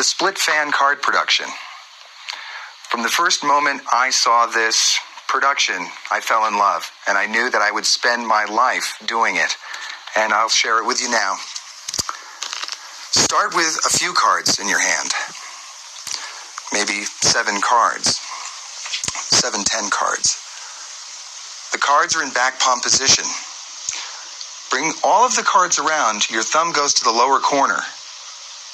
The split fan card production. From the first moment I saw this production, I fell in love, and I knew that I would spend my life doing it, and I'll share it with you now. Start with a few cards in your hand, maybe 7 cards, 10 cards. The cards are in back palm position. Bring all of the cards around, your thumb goes to the lower corner,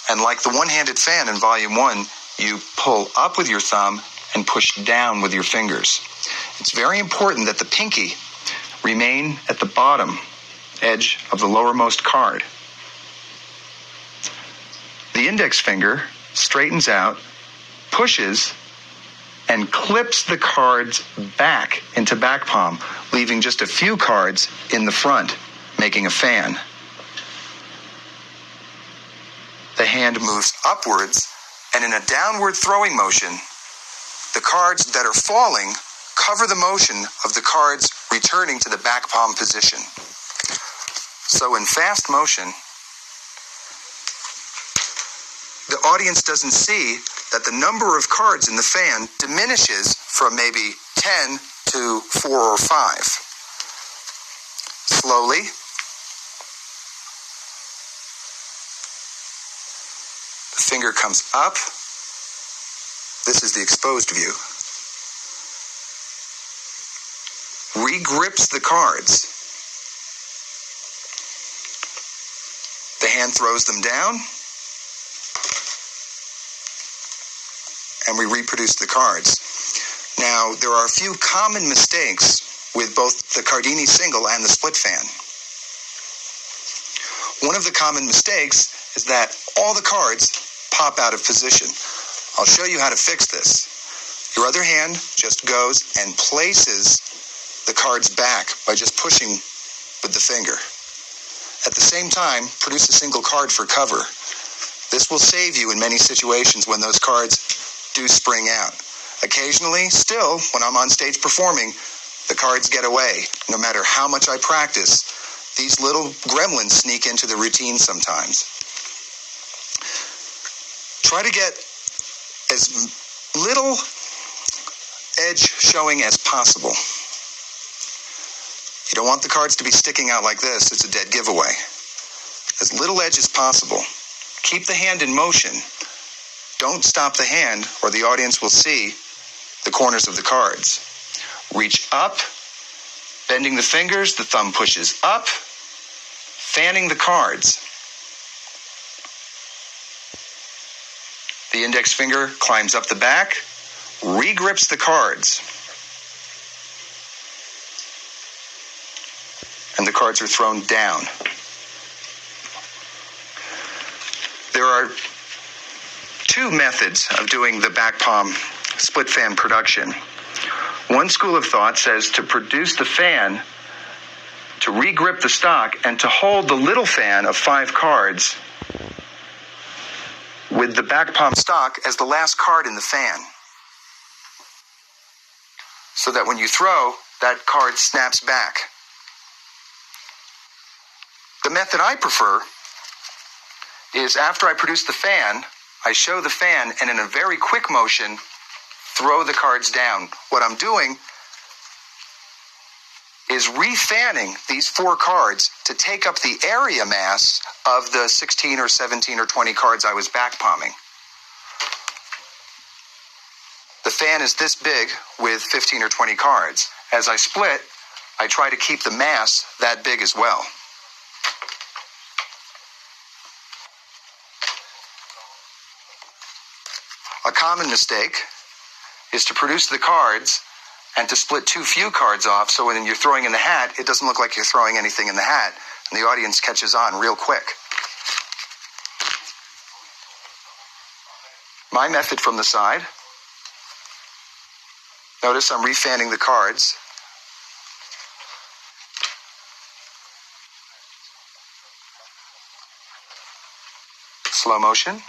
and like the one-handed fan in volume 1, you pull up with your thumb and push down with your fingers. It's very important that the pinky remain at the bottom edge of the lowermost card. The index finger straightens out, pushes, and clips the cards back into back palm, leaving just a few cards in the front, making a fan. The hand moves upwards, and in a downward throwing motion, the cards that are falling cover the motion of the cards returning to the back palm position. So in fast motion, the audience doesn't see that the number of cards in the fan diminishes from maybe 10 to 4 or 5. Slowly, the finger comes up. This is the exposed view. Regrips the cards. The hand throws them down, and we reproduce the cards. Now, there are a few common mistakes with both the Cardini single and the split fan. One of the common mistakes is that all the cards pop out of position. I'll show you how to fix this. Your other hand just goes and places the cards back by just pushing with the finger. At the same time, produce a single card for cover. This will save you in many situations when those cards do spring out. Occasionally, still, when I'm on stage performing, the cards get away. No matter how much I practice, these little gremlins sneak into the routine sometimes. Try to get as little edge showing as possible. You don't want the cards to be sticking out like this. It's a dead giveaway. As little edge as possible. Keep the hand in motion. Don't stop the hand, or the audience will see the corners of the cards. Reach up, bending the fingers, the thumb pushes up, fanning the cards. The index finger climbs up the back, regrips the cards, and the cards are thrown down. There are 2 methods of doing the back palm split fan production. One school of thought says to produce the fan, to regrip the stock, and to hold the little fan of 5 cards with the back palm stock as the last card in the fan, so that when you throw, that card snaps back. The method I prefer is after I produce the fan, I show the fan, and in a very quick motion, throw the cards down. What I'm doing is re-fanning these 4 cards to take up the area mass of the 16 or 17 or 20 cards I was back palming. The fan is this big with 15 or 20 cards. As I split, I try to keep the mass that big as well. A common mistake is to produce the cards and to split too few cards off, so when you're throwing in the hat, it doesn't look like you're throwing anything in the hat, and the audience catches on real quick. My method from the side. Notice I'm refanning the cards. Slow motion.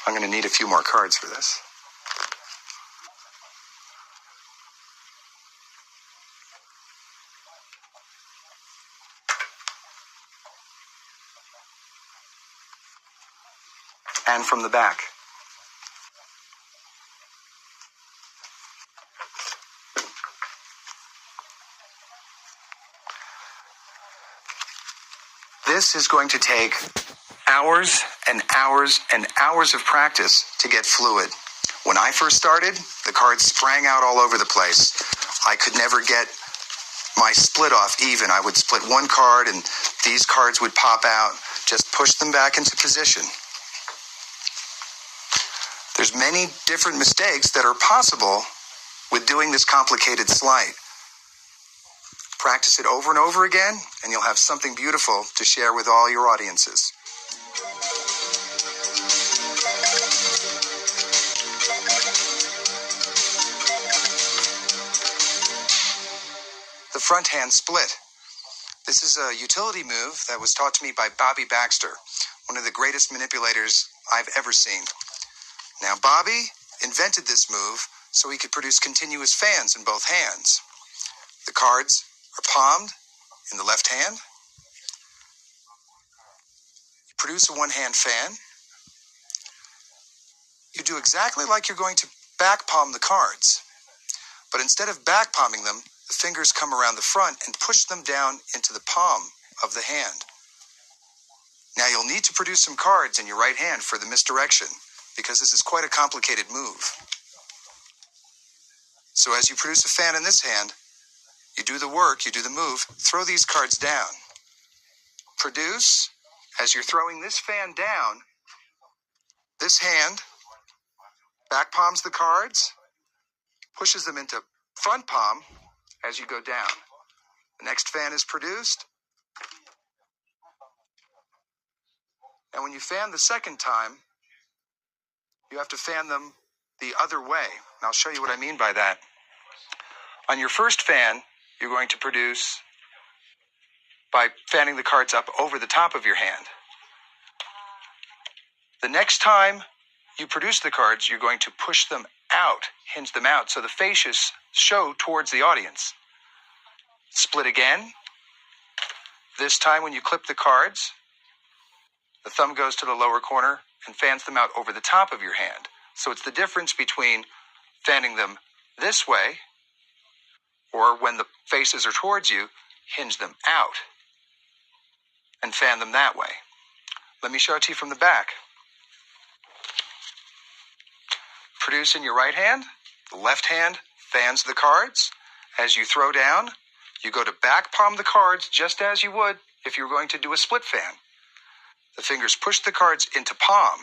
I'm going to need a few more cards for this. and from the back. This is going to take hours and hours and hours of practice to get fluid. When I first started, the cards sprang out all over the place. I could never get my split off even. I would split one card and these cards would pop out. Just push them back into position. There's many different mistakes that are possible with doing this complicated sleight. Practice it over and over again, and you'll have something beautiful to share with all your audiences. The front hand split. This is a utility move that was taught to me by Bobby Baxter, one of the greatest manipulators I've ever seen. Now, Bobby invented this move so he could produce continuous fans in both hands. The cards are palmed in the left hand. You produce a one-hand fan. You do exactly like you're going to back palm the cards. But instead of back palming them, the fingers come around the front and push them down into the palm of the hand. Now you'll need to produce some cards in your right hand for the misdirection, because this is quite a complicated move. So as you produce a fan in this hand, you do the work, you do the move, throw these cards down. Produce, as you're throwing this fan down, this hand back palms the cards, pushes them into front palm as you go down. The next fan is produced. And when you fan the second time, you have to fan them the other way. And I'll show you what I mean by that. On your first fan, you're going to produce by fanning the cards up over the top of your hand. The next time you produce the cards, you're going to push them out, hinge them out, so the fascias show towards the audience. Split again. This time when you clip the cards, the thumb goes to the lower corner and fans them out over the top of your hand. So it's the difference between fanning them this way, or when the faces are towards you, hinge them out and fan them that way. Let me show it to you from the back. Produce in your right hand. The left hand fans the cards. As you throw down, you go to back palm the cards just as you would if you were going to do a split fan. The fingers push the cards into palm.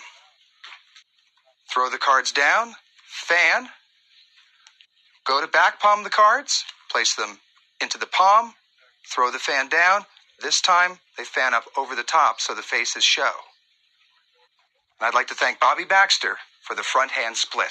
Throw the cards down, fan. Go to back palm the cards, place them into the palm, throw the fan down. This time, they fan up over the top so the faces show. And I'd like to thank Bobby Baxter for the front hand split.